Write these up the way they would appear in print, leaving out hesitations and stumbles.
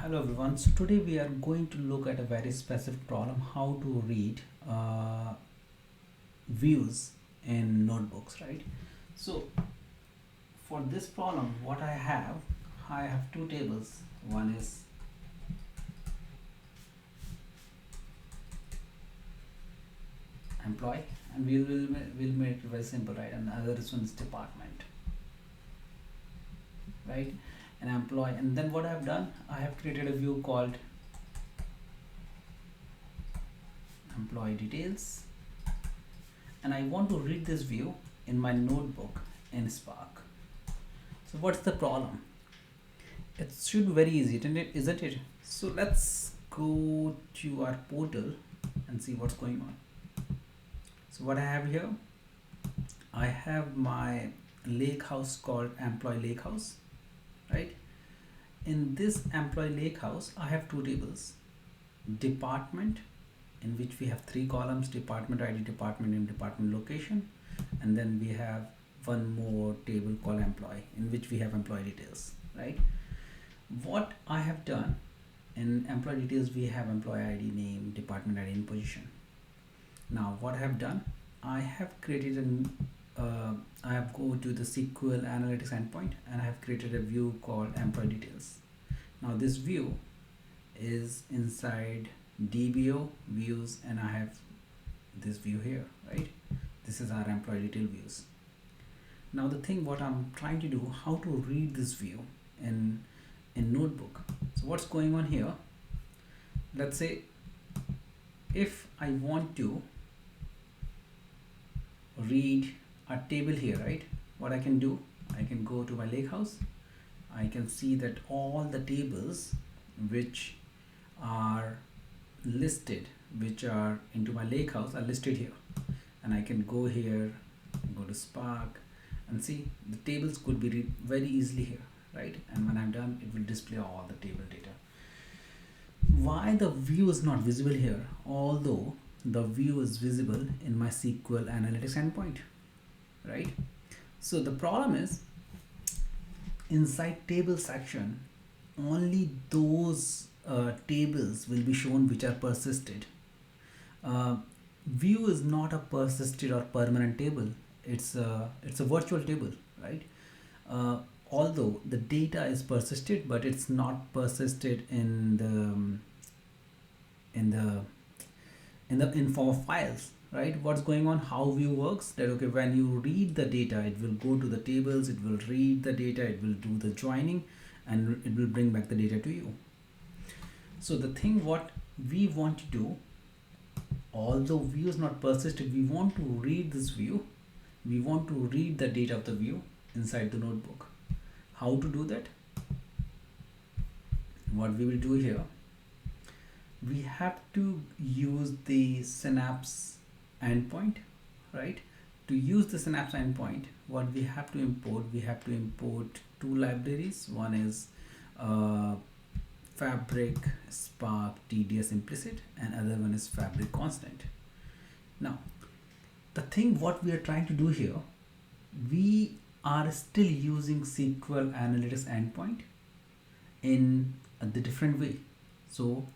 Hello everyone. So today we are going to look at a very specific problem: how to read views in notebooks, right? So for this problem, what I have two tables. One is employee, and we'll make it very simple, right? And the other one is department, right? An employee, and then what I have done, I have created a view called employee details, and I want to read this view in my notebook in Spark. So what's the problem? It should be very easy, isn't it? So let's go to our portal and see what's going on. So what I have here, I have my Lakehouse called employee Lakehouse, right? In this employee Lakehouse, I have two tables: department, in which we have three columns: department ID, department name, department location, and then we have one more table called employee, in which we have employee details, right? What I have done in employee details, we have employee ID, name, department ID, and position. Now what I have done, I have created I have go to the SQL analytics endpoint, and I have created a view called employee details. Now this view is inside DBO views, and I have this view here, right? This is our employee detail views. Now the thing what I'm trying to do, how to read this view in notebook. So what's going on here, let's say if I want to read a table here, right? What I can do, I can go to my Lakehouse. I can see that all the tables which are listed, which are into my Lakehouse, are listed here, and I can go here, go to Spark, and see the tables could be read very easily here, right? And when I'm done, it will display all the table data. Why the view is not visible here, although the view is visible in my SQL analytics endpoint, right? So the problem is, inside table section, only those tables will be shown which are persisted. View is not a persisted or permanent table. It's a virtual table, right? Although the data is persisted, but it's not persisted in form of files, right? What's going on, how view works, that okay, when you read the data, it will go to the tables, it will read the data, it will do the joining, and it will bring back the data to you. So the thing what we want to do, although view is not persisted, we want to read this view, we want to read the data of the view inside the notebook. How to do that? What we will do here, we have to use the Synapse endpoint, right? To use the Synapse endpoint, what we have to import two libraries. One is Fabric Spark TDS implicit, and other one is Fabric constant. Now the thing what we are trying to do here, we are still using SQL analytics endpoint in the different way. So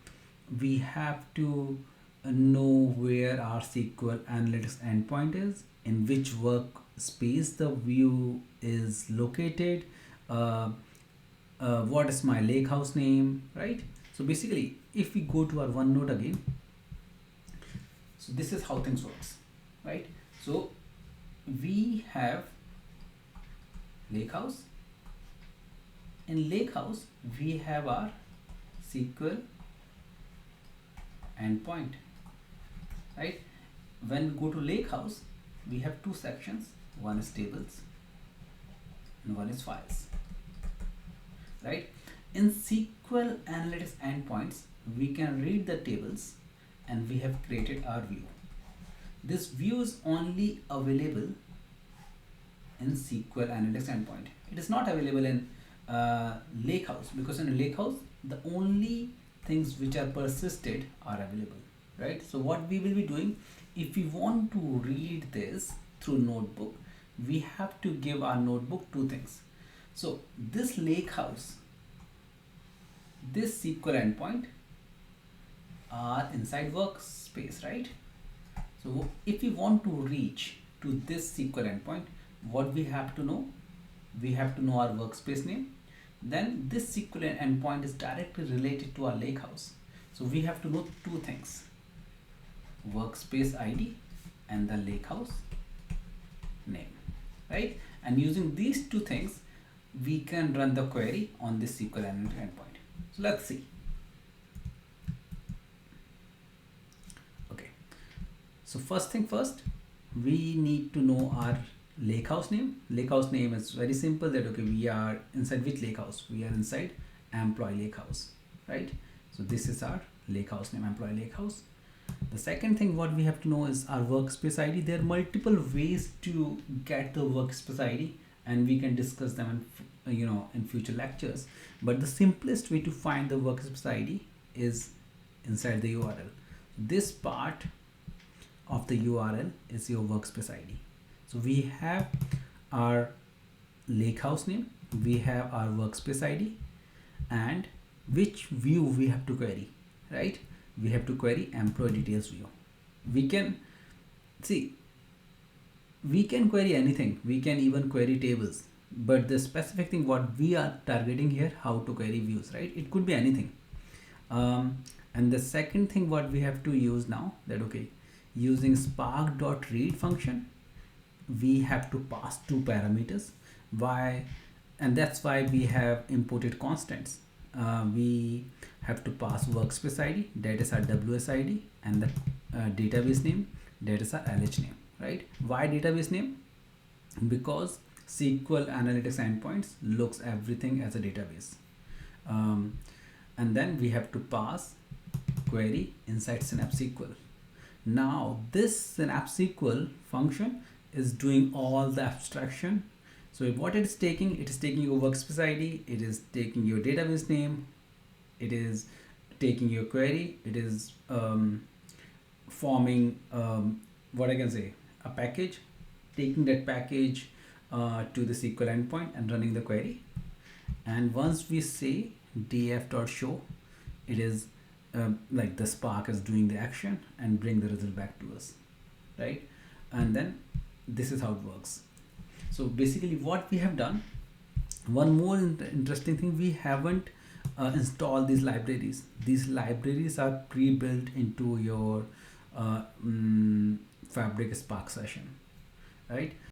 we have to know where our SQL analytics endpoint is, in which workspace the view is located, what is my Lakehouse name, right? So basically, if we go to our OneNote again, so this is how things works, right? So we have Lakehouse. In Lakehouse, we have our SQL endpoint, right? When we go to Lakehouse, we have two sections: one is tables and one is files, right? In SQL analytics endpoints, we can read the tables, and we have created our view. This view is only available in SQL analytics endpoint. It is not available in Lakehouse, because in Lakehouse the only things which are persisted are available, right? So what we will be doing, if we want to read this through notebook, we have to give our notebook two things. So this Lakehouse, this SQL endpoint are inside workspace, right? So if we want to reach to this SQL endpoint, what we have to know? We have to know our workspace name. Then this SQL endpoint is directly related to our Lakehouse. So we have to know two things: workspace ID and the Lakehouse name, right? And using these two things, we can run the query on this SQL endpoint. So let's see. Okay. So first thing first, we need to know our Lakehouse name. Lakehouse name is very simple, that okay, we are inside which Lakehouse? We are inside Employee Lakehouse, right? So this is our Lakehouse name, Employee Lakehouse. The second thing what we have to know is our workspace ID. There are multiple ways to get the workspace ID, and we can discuss them in future lectures. But the simplest way to find the workspace ID is inside the URL. This part of the URL is your workspace ID. So we have our Lakehouse name, we have our workspace ID, and which view we have to query, right? We have to query employee details view. We can query anything. We can even query tables, but the specific thing what we are targeting here, how to query views, right? It could be anything. And the second thing what we have to use now, that okay, using spark.read function, we have to pass two parameters. Why? And that's why we have imported constants. We have to pass workspace ID, that is our WS ID, and the database name, that is our LH name, right? Why database name? Because SQL analytics endpoints looks everything as a database. And then we have to pass query inside Synapse SQL. Now this Synapse SQL function is doing all the abstraction. So what it is taking your workspace ID, it is taking your database name, it is taking your query, it is forming what I can say, a package, taking that package to the SQL endpoint and running the query. And once we say df.show, it is like the Spark is doing the action and bring the result back to us, right? And then this is how it works. So basically what we have done, one more interesting thing, we haven't installed these libraries. These libraries are pre-built into your Fabric Spark session, right?